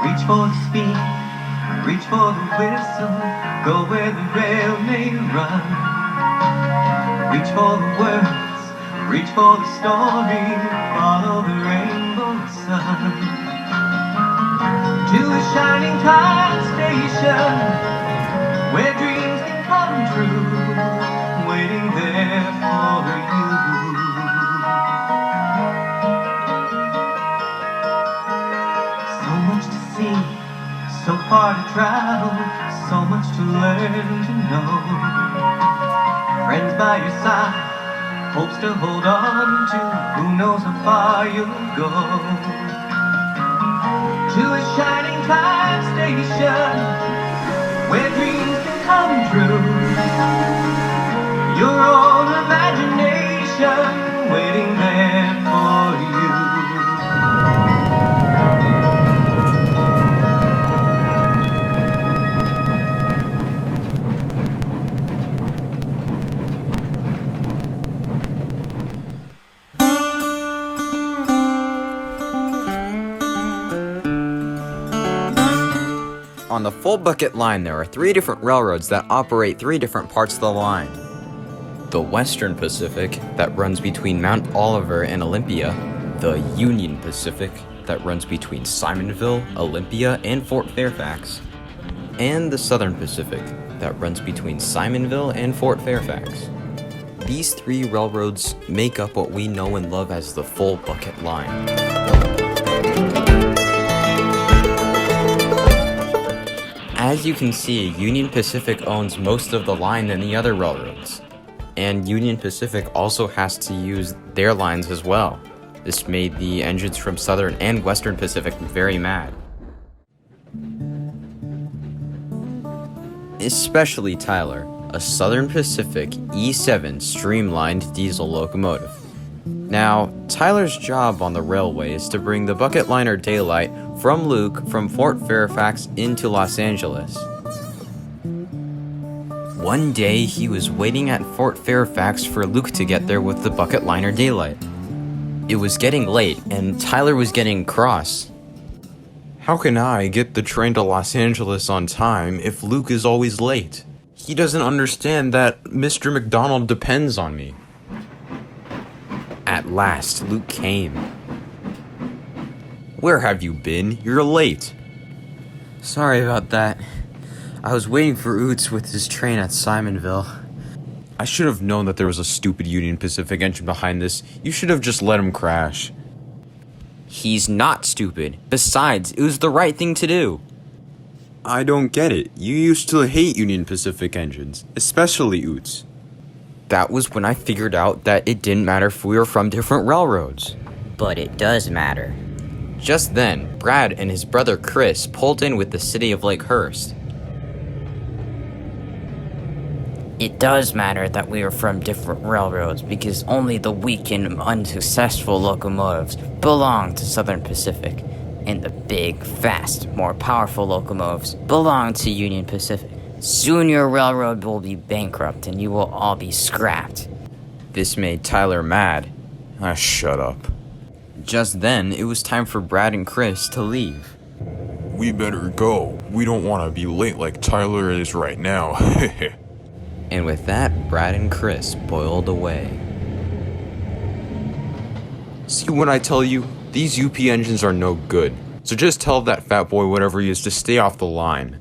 Reach for the speed, reach for the whistle, go where the rail may run. Reach for the words, reach for the story, follow the rainbow sun. To a shining time station, where dreams can come true, waiting there for you. So much to see, so far to travel, so much to learn to know. Friends by your side, hopes to hold on to, who knows how far you'll go. To a shining time station, where dreams can come true. Your own imagination waiting there for you. On the full bucket line, there are 3 different railroads that operate 3 different parts of the line. The Western Pacific, that runs between Mount Oliver and Olympia. The Union Pacific, that runs between Simonville, Olympia, and Fort Fairfax. And the Southern Pacific, that runs between Simonville and Fort Fairfax. These 3 railroads make up what we know and love as the full bucket line. As you can see, Union Pacific owns most of the line than the other railroads. And Union Pacific also has to use their lines as well. This made the engines from Southern and Western Pacific very mad. Especially Tyler, a Southern Pacific E7 streamlined diesel locomotive. Now, Tyler's job on the railway is to bring the bucket liner Daylight from Luke from Fort Fairfax into Los Angeles. One day, he was waiting at Fort Fairfax for Luke to get there with the bucket liner Daylight. It was getting late, and Tyler was getting cross. How can I get the train to Los Angeles on time if Luke is always late? He doesn't understand that Mr. McDonald depends on me. At last, Luke came. Where have you been? You're late. Sorry about that. I was waiting for Oots with his train at Simonville. I should have known that there was a stupid Union Pacific engine behind this. You should have just let him crash. He's not stupid. Besides, it was the right thing to do. I don't get it. You used to hate Union Pacific engines, especially Oots. That was when I figured out that it didn't matter if we were from different railroads. But it does matter. Just then, Brad and his brother Chris pulled in with the city of Lakehurst. It does matter that we are from different railroads because only the weak and unsuccessful locomotives belong to Southern Pacific, and the big, fast, more powerful locomotives belong to Union Pacific. Soon your railroad will be bankrupt and you will all be scrapped. This made Tyler mad. Shut up. Just then, it was time for Brad and Chris to leave. We better go. We don't want to be late like Tyler is right now. And with that, Brad and Chris boiled away. See what I tell you? These UP engines are no good. So just tell that fat boy whatever he is to stay off the line.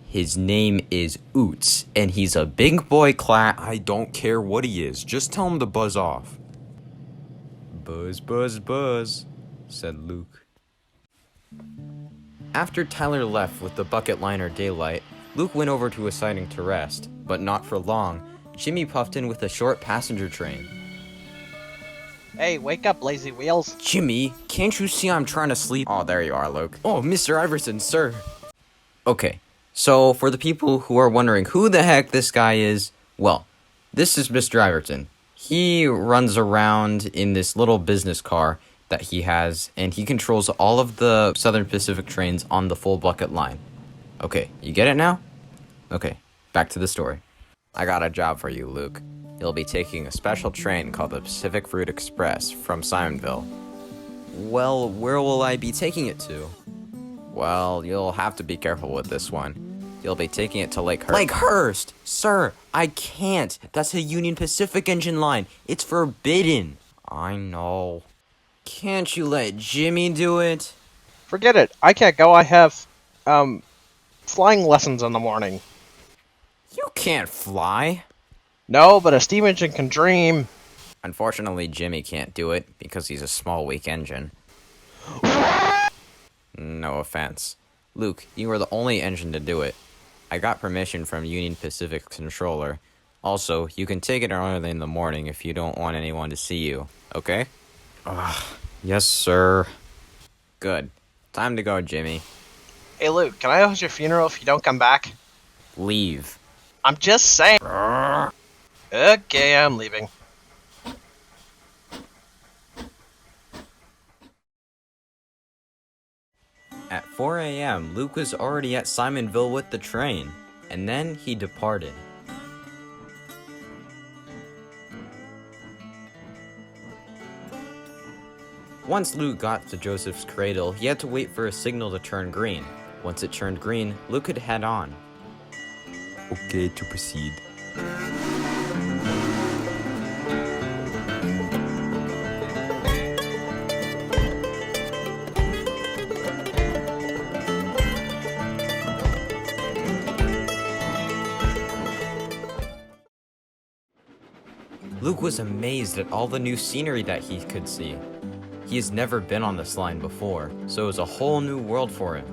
His name is Oots, and he's a big boy I don't care what he is. Just tell him to buzz off. Buzz, buzz, buzz, said Luke. After Tyler left with the bucket liner Daylight, Luke went over to a siding to rest, but not for long. Jimmy puffed in with a short passenger train. Hey, wake up, lazy wheels. Jimmy, can't you see I'm trying to sleep? Oh, there you are, Luke. Oh, Mr. Iverson, sir. Okay, so for the people who are wondering who the heck this guy is, well, this is Mr. Iverson. He runs around in this little business car that he has, and he controls all of the Southern Pacific trains on the full bucket line. Okay, you get it now? Okay, back to the story. I got a job for you, Luke. You'll be taking a special train called the Pacific Fruit Express from Simonville. Well, where will I be taking it to? Well, you'll have to be careful with this one. You'll be taking it to Lakehurst. Lakehurst! Sir, I can't. That's a Union Pacific engine line. It's forbidden. I know. Can't you let Jimmy do it? Forget it. I can't go. I have, flying lessons in the morning. You can't fly. No, but a steam engine can dream. Unfortunately, Jimmy can't do it because he's a small, weak engine. No offense. Luke, you are the only engine to do it. I got permission from Union Pacific's controller. Also, you can take it early in the morning if you don't want anyone to see you, okay? Yes, sir. Good. Time to go, Jimmy. Hey, Luke, can I host your funeral if you don't come back? Leave. I'm just saying. Okay, I'm leaving. At 4 a.m., Luke was already at Simonville with the train, and then he departed. Once Luke got to Joseph's cradle, he had to wait for a signal to turn green. Once it turned green, Luke could head on. Okay, to proceed. Luke was amazed at all the new scenery that he could see. He has never been on this line before, so it was a whole new world for him.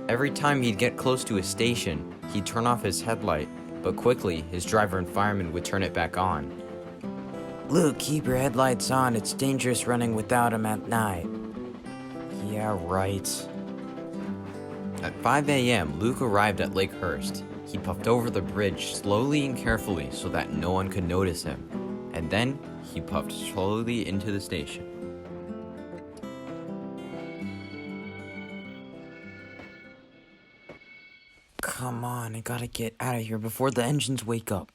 Every time he'd get close to a station, he'd turn off his headlight, but quickly, his driver and fireman would turn it back on. Luke, keep your headlights on. It's dangerous running without them at night. Yeah, right. At 5 a.m., Luke arrived at Lakehurst. He puffed over the bridge slowly and carefully so that no one could notice him. And then, he puffed slowly into the station. Come on, I gotta get out of here before the engines wake up.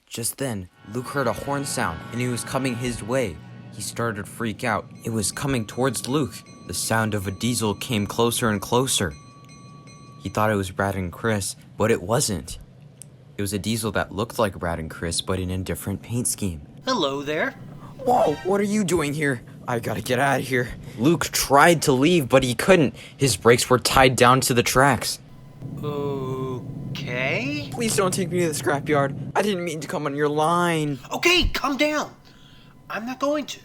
Just then, Luke heard a horn sound, and it was coming his way. He started to freak out. It was coming towards Luke. The sound of a diesel came closer and closer. He thought it was Brad and Chris, but it wasn't. It was a diesel that looked like Brad and Chris, but in a different paint scheme. Hello there. Whoa, what are you doing here? I gotta get out of here. Luke tried to leave, but he couldn't. His brakes were tied down to the tracks. Okay. Please don't take me to the scrapyard. I didn't mean to come on your line. Okay, calm down. I'm not going to.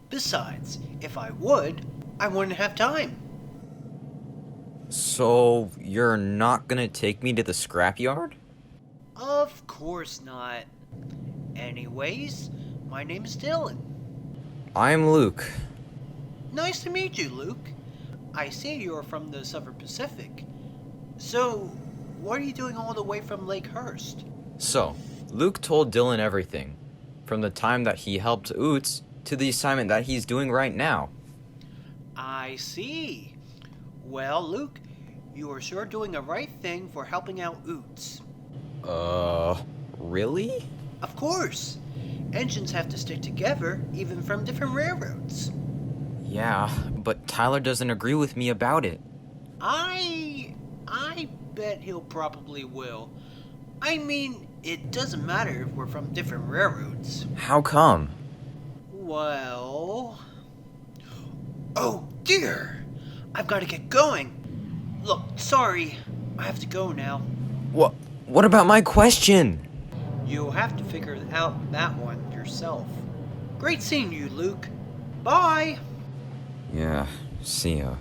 Besides, if I would, I wouldn't have time. So, you're not gonna take me to the scrapyard? Of course not. Anyways, my name is Dylan. I'm Luke. Nice to meet you, Luke. I see you're from the Southern Pacific. So, what are you doing all the way from Lakehurst? So, Luke told Dylan everything. From the time that he helped Oots to the assignment that he's doing right now. I see. Well, Luke, you are sure doing the right thing for helping out Oots. Really? Of course. Engines have to stick together, even from different railroads. Yeah, but Tyler doesn't agree with me about it. I bet he'll probably will. I mean, it doesn't matter if we're from different railroads. How come? Well... Oh, dear! I've got to get going. Look, sorry. I have to go now. What about my question? You'll have to figure out that one yourself. Great seeing you, Luke. Bye! Yeah, see ya.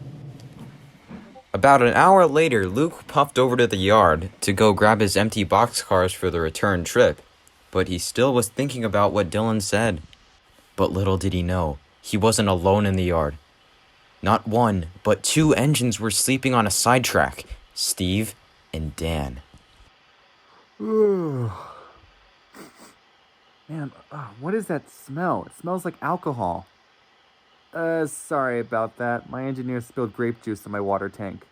About an hour later, Luke puffed over to the yard to go grab his empty boxcars for the return trip, but he still was thinking about what Dylan said. But little did he know, he wasn't alone in the yard. Not one, but two engines were sleeping on a sidetrack, Steve and Dan. Man, what is that smell? It smells like alcohol. Sorry about that. My engineer spilled grape juice in my water tank.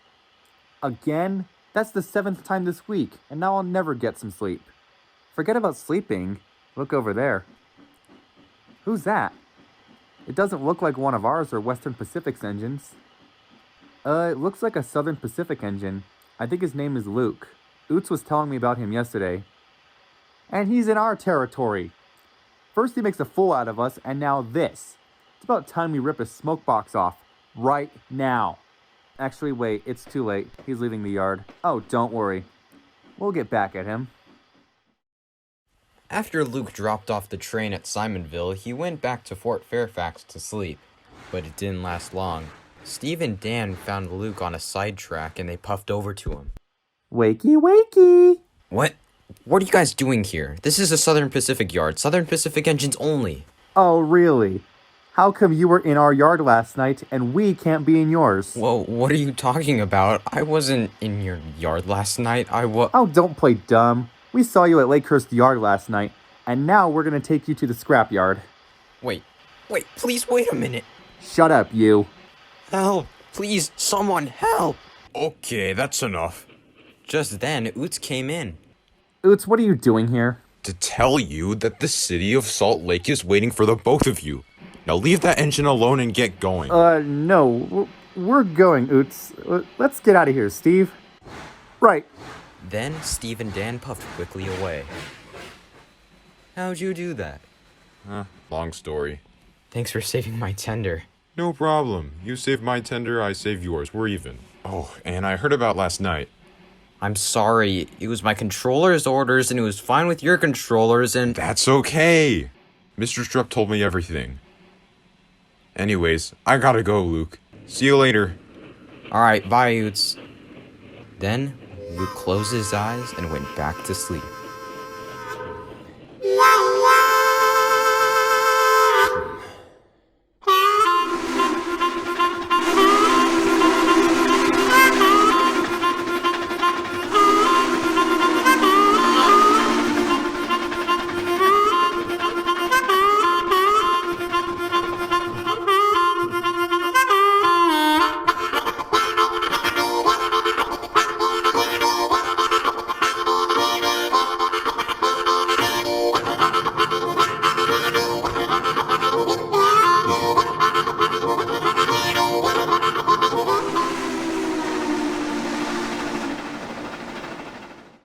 Again? That's the 7th time this week, and now I'll never get some sleep. Forget about sleeping. Look over there. Who's that? It doesn't look like one of ours or Western Pacific's engines. It looks like a Southern Pacific engine. I think his name is Luke. Oots was telling me about him yesterday. And he's in our territory. First he makes a fool out of us, and now this. It's about time we rip his smoke box off. Right now. Actually, wait, it's too late. He's leaving the yard. Oh, don't worry. We'll get back at him. After Luke dropped off the train at Simonville, he went back to Fort Fairfax to sleep. But it didn't last long. Steve and Dan found Luke on a sidetrack and they puffed over to him. Wakey, wakey! What? What are you guys doing here? This is a Southern Pacific yard. Southern Pacific engines only. Oh, really? How come you were in our yard last night and we can't be in yours? Whoa, what are you talking about? I wasn't in your yard last night. Oh, don't play dumb. We saw you at Lakehurst yard last night, and now we're gonna take you to the scrap yard. Wait, please wait a minute. Shut up, you. Help! Please, someone, help! Okay, that's enough. Just then, Oots came in. Oots, what are you doing here? To tell you that the city of Salt Lake is waiting for the both of you. Now leave that engine alone and get going. No. We're going, Oots. Let's get out of here, Steve. Right. Then, Steve and Dan puffed quickly away. How'd you do that? Long story. Thanks for saving my tender. No problem. You save my tender, I save yours. We're even. Oh, and I heard about last night. I'm sorry. It was my controller's orders, and it was fine with your controllers, and... That's okay. Mr. Strupp told me everything. Anyways, I gotta go, Luke. See you later. Alright, bye, Oots. Then, Luke closed his eyes and went back to sleep.